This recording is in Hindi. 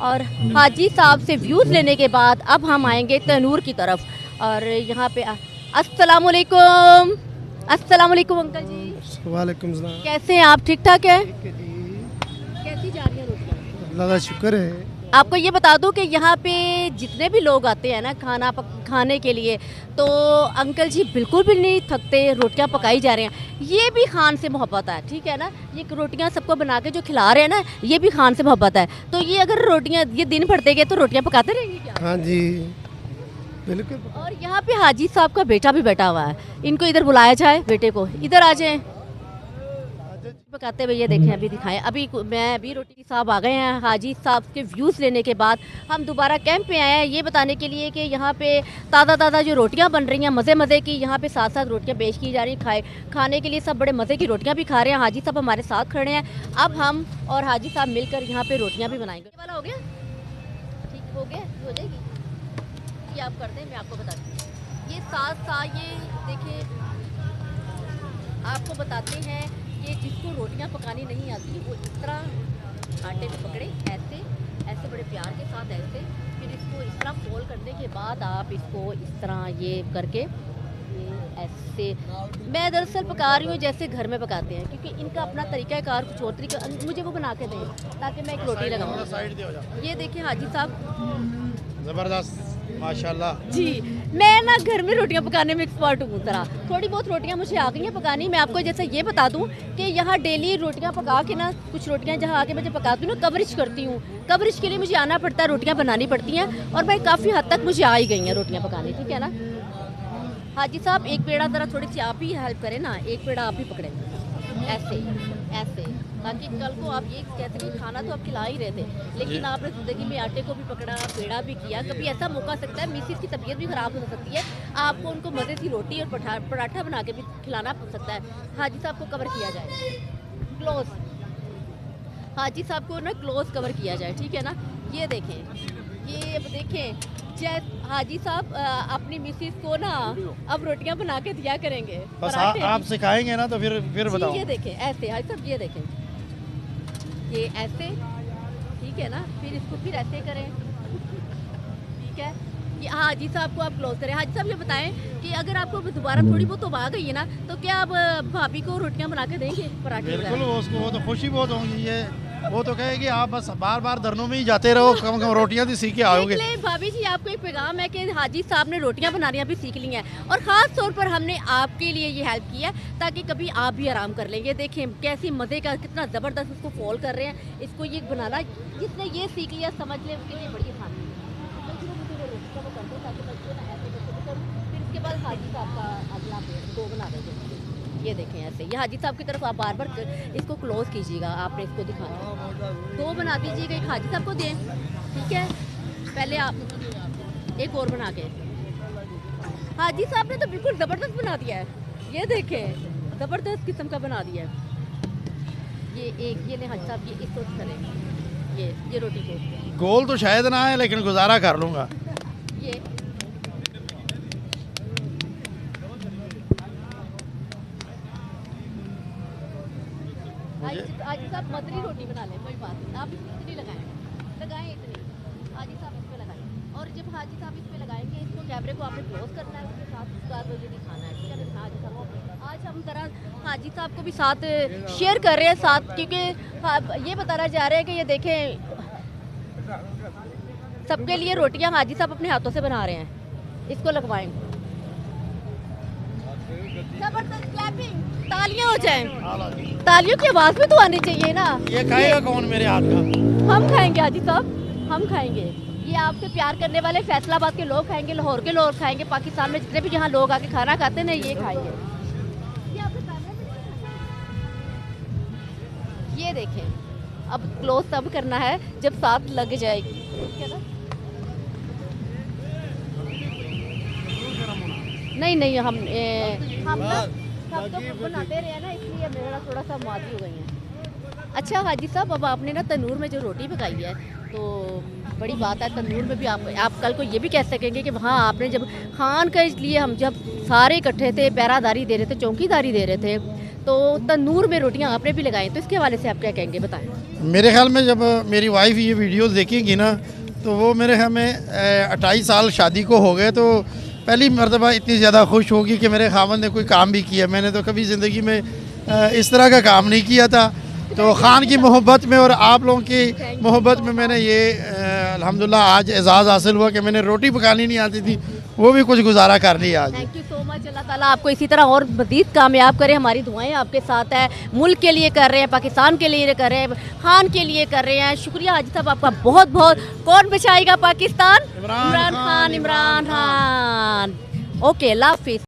और हाजी साहब से व्यूज़ लेने के बाद अब हम आएंगे तनूर की तरफ। और यहाँ पे अस्सलामुअलैकुम, अस्सलामुअलैकुम अंकल जी। वालेकुम सलाम। कैसे हैं आप, ठीक ठाक है? ठीक है जी, कैसी जा रही है रोटियाँ? अल्लाह का शुक्र है। आपको ये बता दूं कि यहाँ पे जितने भी लोग आते हैं ना खाने के लिए, तो अंकल जी बिल्कुल भी नहीं थकते, रोटियाँ पकाई जा रहे हैं। ये भी खान से मोहब्बत है, ठीक है ना। ये रोटियाँ सबको बना के जो खिला रहे हैं ना, ये भी खान से मोहब्बत है। तो ये अगर रोटियाँ ये दिन भर देंगे तो रोटियाँ पकाते रहेंगे क्या? हाँ जी, बिल्कुल। और यहाँ पे हाजी साहब का बेटा भी बैठा हुआ है, इनको इधर बुलाया जाए, बेटे को इधर आ जाए पकाते हुए। ये देखें, अभी दिखाएं, अभी रोटी साहब आ गए हैं। हाजी साहब के व्यूज़ लेने के बाद हम दोबारा कैंप पे आए हैं ये बताने के लिए कि यहाँ पे ताज़ा जो रोटियाँ बन रही हैं, मज़े की, यहाँ पे साथ साथ रोटियाँ पेश की जा रही हैं। खाने के लिए सब बड़े मज़े की रोटियाँ भी खा रहे हैं। हाजी साहब हमारे साथ खड़े हैं। अब हम और हाजी साहब मिलकर यहाँ पे रोटियाँ भी बनाएंगे। ये वाला हो गया, ठीक हो गया, हो जाएगी। ये आप करते हैं, मैं आपको बताती हूँ। ये साथ ये देखिए, आपको बताते हैं कि जिसको रोटियां पकानी नहीं आती वो इस तरह आटे में पकड़े, ऐसे बड़े प्यार के साथ, ऐसे फिर इसको इस तरह फोल्ड करने के बाद आप इसको इस तरह ये करके ये ऐसे। मैं दरअसल पका रही हूँ जैसे घर में पकाते हैं, क्योंकि इनका अपना तरीका कार कुछ और तरीका, मुझे वो बना के दें ताकि मैं एक रोटी लगाऊँ। ये देखिए हाजी साहब, ज़बरदस्त, माशाल्लाह जी। मैं ना घर में रोटियां पकाने में एक्सपर्ट हूँ तरह, थोड़ी बहुत रोटियां मुझे आ गई हैं पकानी। मैं आपको जैसे ये बता दूँ कि यहाँ डेली रोटियां पका के ना, कुछ रोटियां जहाँ आके मैं जब पकाती हूँ ना, कवरेज करती हूँ। कवरेज के लिए मुझे आना पड़ता है, रोटियां बनानी पड़ती हैं, और भाई काफ़ी हद तक मुझे आ ही गई हैं रोटियां पकाने, ठीक है ना। हाजी साहब एक पेड़ा ज़रा थोड़ी सी आप ही हेल्प करें ना, एक पेड़ा आप ही पकड़ें, ऐसे, ताकि कल को आप ये कहते हैं खाना तो आप खिला ही रहे थे, लेकिन आपने ज़िंदगी में आटे को भी पकड़ा, पेड़ा भी किया। कभी ऐसा मौका सकता है, मिसिस की तबीयत भी ख़राब हो सकती है, आपको उनको मज़े की रोटी और पराठा बना के भी खिलाना पड़ सकता है। हाजी साहब को कवर किया जाए, क्लोज, हाजी साहब को ना क्लोज कवर किया जाए, ठीक है ना। ये देखें, ये अब देखें, हाजी साहब अपनी मिसिस को ना अब रोटियां बना के दिया करेंगे। बस आप सिखाएंगे ना तो फिर बताओ। ये देखें ऐसे, हाजी साहब ये देखें, ये ऐसे, ठीक है ना। फिर इसको फिर ऐसे करें, ठीक है। ये हाजी साहब को आप क्लोज करें। हाजी साहब ये बताएं कि अगर आपको दोबारा थोड़ी बहुत तो आ गई है ना, तो क्या आप भाभी को रोटियां बना के देंगे, पराठे? बिल्कुल, उसको वो तो खुशी बहुत होगी। ये वो तो कहेगी आप बस बार बार धरनों में ही जाते रहो, कम कम रोटियां तो सीख के आओगे। भाभी जी आपको एक पैगाम है कि हाजी साहब ने रोटियां बनानी भी सीख ली हैं, और ख़ास तौर पर हमने आपके लिए ये हेल्प की है ताकि कभी आप भी आराम कर लें। ये देखें कैसी मज़े का, कितना ज़बरदस्त उसको फॉल कर रहे हैं। इसको ये बनाना जिसने ये सीख लिया, समझ लें उसके लिए बड़ी आसानी है। फिर इसके बाद हाजी साहब का अगला दो बना देंगे। ये देखें ऐसे, ये हाजी साहब की तरफ आप बार बार इसको क्लोज कीजिएगा, आपने इसको दिखाना, दो बना दीजिएगा, एक हाजी साहब को दें, ठीक है। पहले आप एक और बना के, हाजी साहब ने तो बिल्कुल ज़बरदस्त बना दिया है। ये देखें, ज़बरदस्त किस्म का बना दिया है। ये एक, ये ले हाजी साहब, ये इसको करें, ये रोटी को गोल तो शायद ना है, लेकिन गुजारा कर लूँगा। ये आज साहब मदरी रोटी बना लें, कोई बात नहीं, आप इतनी लगाएं इतनी, हाजी साहब इस पे लगाएं। और जब हाजी साहब इस पे लगाएंगे, इसको कैमरे को आपने क्लोज करना है, उसके साथ उसका मुझे दिखाना है, ठीक है ना। हाजी साहब आज हम ज़रा हाजी साहब को भी साथ शेयर कर रहे हैं साथ, क्योंकि ये बताना चाह रहे हैं कि ये देखें, सबके लिए रोटियाँ हाजी साहब अपने हाथों से बना रहे हैं। इसको लगवाएं, जबरदस्त क्लैपिंग, तालियां हो जाएं, तालियों की आवाज़ भी तो आनी चाहिए ना। ये खाएगा कौन मेरे हाथ का? हम खाएंगे हाजी साहब, हम खाएंगे। ये आपसे प्यार करने वाले फैसलाबाद के लोग खाएंगे, लाहौर के लोग खाएंगे, पाकिस्तान में जितने भी यहाँ लोग आके खाना खाते हैं ना, ये खाएंगे। ये देखें, अब क्लोज तब करना है जब साथ लग जाएगी, ठीक है ना। नहीं, हम ना सब तो बनाते रहे ना, इसलिए मेरा थोड़ा सा मादी हो गई है। अच्छा हाजी साहब, अब आपने ना तंदूर में जो रोटी पकाई है, तो बड़ी बात है, तंदूर में भी आप कल को ये भी कह सकेंगे कि वहाँ आपने जब खान के लिए हम जब सारे इकट्ठे थे, पहरादारी दे रहे थे, चौकीदारी दे रहे थे, तो तंदूर में रोटियां आपने भी लगाई, तो इसके हवाले से आप क्या कहेंगे, बताएं। मेरे ख्याल में जब मेरी वाइफ ये वीडियोस देखेंगी ना, तो वो मेरे ख्याल में 28 साल शादी को हो गए, तो पहली मर्तबा इतनी ज़्यादा खुश होगी कि मेरे खामन ने कोई काम भी किया। मैंने तो कभी ज़िंदगी में इस तरह का काम नहीं किया था। तो खान की मोहब्बत में और आप लोगों की मोहब्बत में मैंने ये अल्हम्दुलिल्लाह आज एजाज़ हासिल हुआ कि मैंने रोटी पकानी नहीं आती थी, वो भी कुछ गुजारा कर लिया आज। Thank you so much. Allah ताला आपको इसी तरह और मज़ीद कामयाब करे। हमारी दुआएं आपके साथ है। मुल्क के लिए कर रहे हैं, पाकिस्तान के लिए कर रहे हैं, खान के लिए कर रहे हैं। शुक्रिया हाजी साहब आपका बहुत बहुत। कौन बचाएगा पाकिस्तान? इमरान खान, इमरान खान। ओके, अल्लाह हाफिज़।